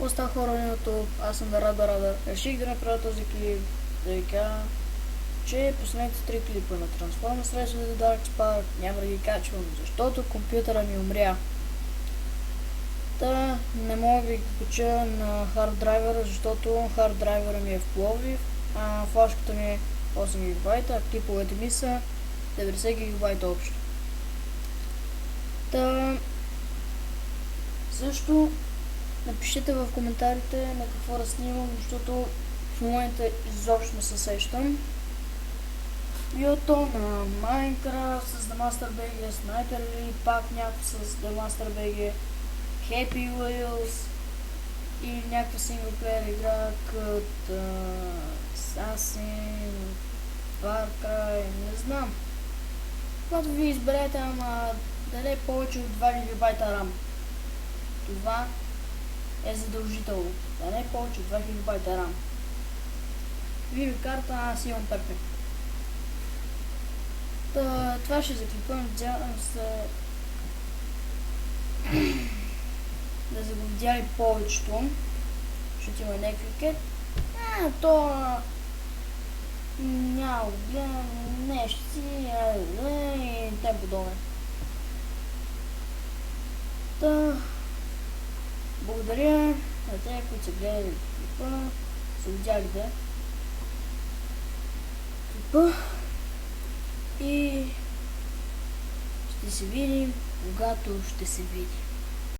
Остава хора на YouTube, аз съм Рада. Реших да направя този клип, да ви кажа, че последните 3 клипа на Transformers срещу The Dark Spark няма да ги качвам, защото компютъра ми умря. Та не мога да ги кача на хард драйвера, защото хард драйвера ми е в Пловдив, а флашката ми е 8 ГБ, а клиповете ми са 90 ГБ общо. Та също напишете в коментарите на какво да снимам, защото в момента изобщо не се сещам. Биото на Minecraft с The Master BG, Sniper или пак някакво с The Master BG, Happy Wheels и някаква синглплеер игра като Assassin, Far Cry, не знам. Когато ви изберете, ама да не е повече от 2 ГБ RAM. Това е задължително. Да не е повече от 2 ГБ RAM. Ви карта, аз имам перфект. Това ще заклипам, надявам се да са го видяли повечето, защото има някакви кет. То няма го гледам, нещо си, и тем подобен. Благодаря на тези, които са гледали клипа, са видяли клипа и ще се видим, когато ще се видим.